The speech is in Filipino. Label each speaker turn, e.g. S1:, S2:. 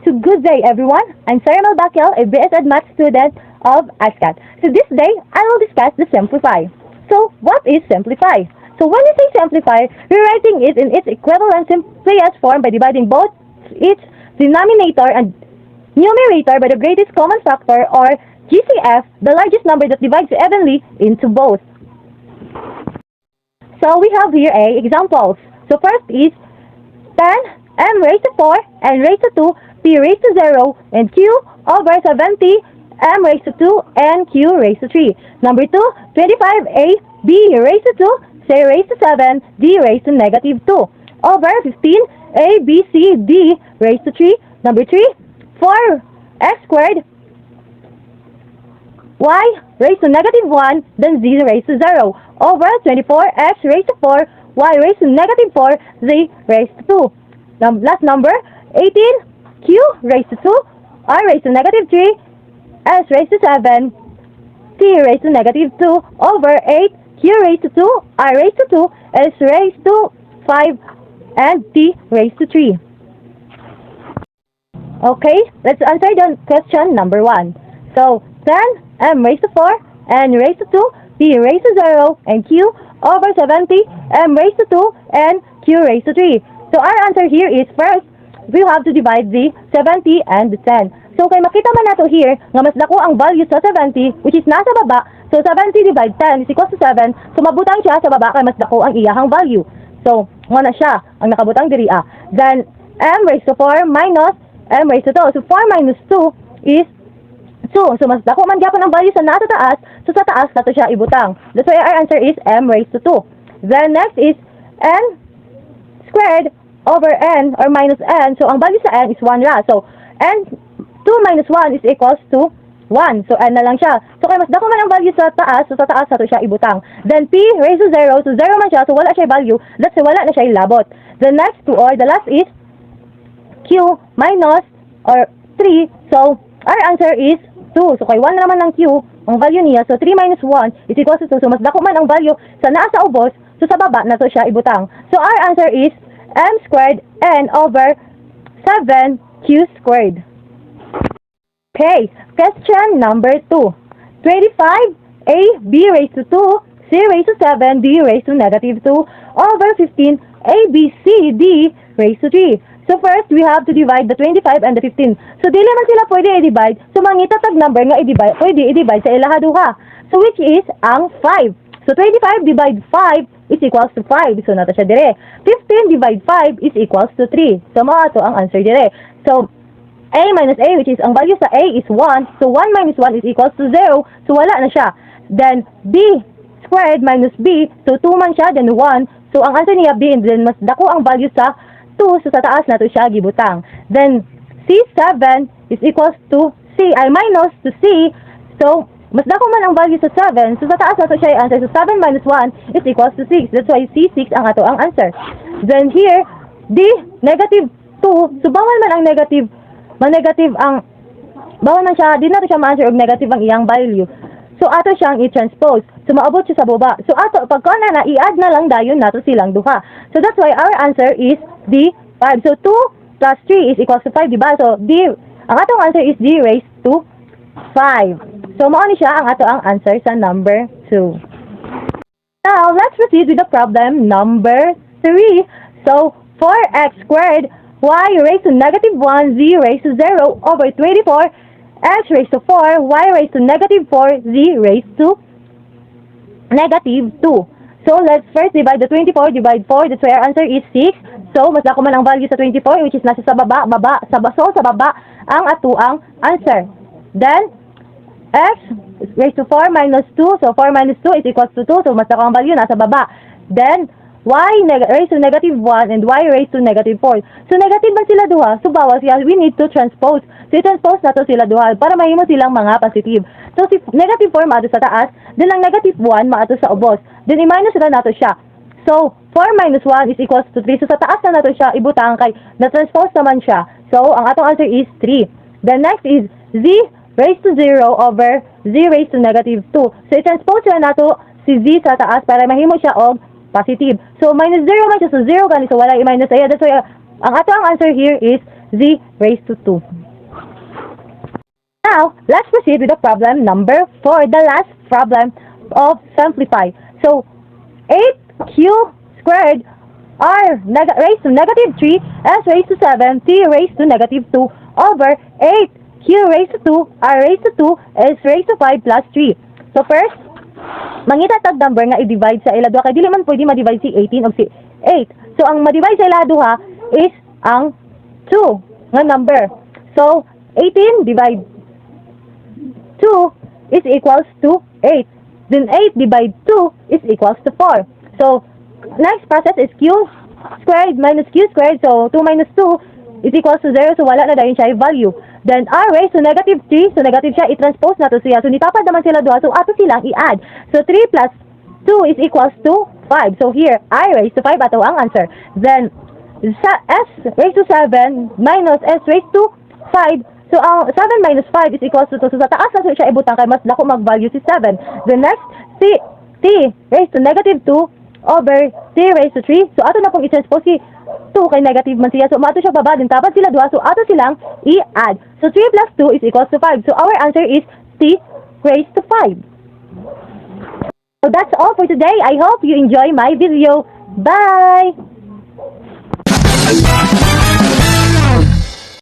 S1: So good day everyone, I'm Sarah Malbakel, a BS Ed Math student of ASCAT. So this day, I will discuss the simplify. So what is simplify? So when we say simplify, rewriting it in its equivalent simplest form by dividing both its denominator and numerator by the greatest common factor, or GCF, the largest number that divides evenly into both. So we have here examples. So first is 10 m raised to 4 n raised to 2 p raised to 0 and q over 70 m raised to 2 and q raised to 3. Number 2, 25a b raised to 2 c raised to 7 d raised to negative 2 over 15 a b c d raised to 3. Number 3, 4 x squared y raised to negative 1 then z raised to 0 over 24x raised to 4 y raised to negative 4 z raised to 2. Last number, 18 q raised to 2 r raised to negative 3 s raised to 7 t raised to negative 2 over 8 q raised to 2 r raised to 2 s raised to 5 and t raised to 3. Okay, let's answer the question number 1. So 10 m raised to 4 n raised to 2 p raised to 0 and q over 70 m raised to 2 and q raised to 3. So our answer here is, first, we have to divide the 70 and the 10. So kay makita man nato here nga mas dako ang value sa 70, which is nasa baba. So 70 divide 10 is equals to 7. So mabutang siya sa baba kay mas dako ang iyahang value. So mo na siya ang nakabutang diri a. Then m raised to 4 minus m raised to 2. So 4 minus 2 is 2. So mas dako man gyapon ang value sa nasa taas. So sa taas nato siya ibutang. That's why our answer is m raised to 2. Then next is n squared over n or minus n. So ang value sa n is 1 ra. So n 2 minus 1 is equals to 1. So n na lang siya. So kaya mas dako man ang value sa taas, so sa taas nato siya ibutang. Then p raised to 0, so 0 man siya, so wala siya value. That's why wala na siya ilabot. The next two, or the last is q minus or 3. So our answer is 2. So kay 1 naman ng q ang value niya, so 3 minus 1 is equals to 2. So mas dako man ang value sa naa sa ubos, so sa baba na to siya ibutang. So our answer is m squared n over 7q squared. Okay, question number 2. 25a b raised to 2 c raised to 7 d raised to negative 2 over 15 a b c d raised to 3. So first, we have to divide the 25 and the 15. So dili man sila pwede i-divide. So mangitatag number nga i-divide, pwede i-divide sa ilaha duha. So which is ang 5. So 25 divide 5 is equals to 5. So nato siya dire. 15 divide 5 is equals to 3. So mao ato ang answer dire. So a minus a, which is ang value sa a is 1. So 1 minus 1 is equals to 0. So wala na siya. Then b squared minus b. So 2 man siya, then 1. So ang answer niya b, and then mas dako ang value sa 2. So sa taas nato siya gibutang. Then c7 is equals to c, ay minus to c. So mas dako man ang value sa 7, so sa taas nato siya i-answer. So 7 minus 1 is equals to 6. That's why C6 ang ato ang answer. Then here, D, negative 2. So bawal man ang negative, bawal man siya, di nato siya ma-answer og negative ang iyang value. So ato siyang i-transpose. So maabot siya sa baba. So ato, pagka na i-add na lang dayon nato silang duha. So that's why our answer is D, 5. So 2 plus 3 is equals to 5, diba? So D, ang atong answer is D raised to 5. So, mao ni siya ang ato ang answer sa number 2. Now, let's proceed with the problem number 3. So, 4x squared y raised to negative 1 z raised to 0 over 24 x raised to 4 y raised to negative 4 z raised to negative 2. So, let's first divide the 24, divide 4. That's why our answer is 6. So, mas dako man ang value sa 24, which is nasa sa baba, so sa baba ang ato ang answer. Then, x raised to 4 minus 2. So, 4 minus 2 is equals to 2. So, mas dako ang value nasa baba. Then, y raised to negative 1 and y raised to negative 4. So, negative man sila duha. So, bawal siya. We need to transpose. So, i-transpose na to sila duha para mahimo silang mga positive. So, si negative 4 maato sa taas. Then, ang negative 1 maato sa ubos. Then, i-minus na nato siya. So, 4 minus 1 is equals to 3. So, sa taas na nato siya ibutang kay na-transpose naman siya. So, ang atong answer is 3. Then, next is z raised to 0 over z raised to negative 2. So, i-transpose na nato si z sa taas para mahimo siya og positive. So, minus 0 man siya. So, 0 gani. So, wala i-minus. That's why, ang ato ang answer here is z raised to 2. Now, let's proceed with the problem number 4, the last problem of simplify. So, 8q squared r raised to negative 3 s raised to 7 t raised to negative 2 over 8q raised to 2 r raised to 2 s raised to 5 plus 3. So, first, mangita tag number nga i-divide sa ila duha kay dili man pwede ma-divide si 18 og si 8. So ang ma-divide sa ila duha is ang 2 nga number. So 18 divide 2 is equals to 8. Then 8 divide 2 is equals to 4. So next process is q squared minus q squared. So 2 minus 2 is equals to 0. So wala na dayon siya value. Then r raised to negative 3, so negative siya, i-transpose na to siya. So nitapad naman sila duha, so ato silang i-add. So 3 plus 2 is equals to 5. So here, I raised to 5 ato ang answer. Then sa s raised to 7 minus s raised to 5. So ang 7 minus 5 is equals to 2. So sa taas na siya ibutang kay mas dako mag-value si 7. The next, t raised to negative 2 over t raised to 3. So ato na pong i-transpose si 2 kay negative man siya. So mato siya baba, din tapad sila duha, so ato silang i-add. So 3 plus 2 is equals to 5. So our answer is t raised to 5. So that's all for today. I hope you enjoy my video. Bye!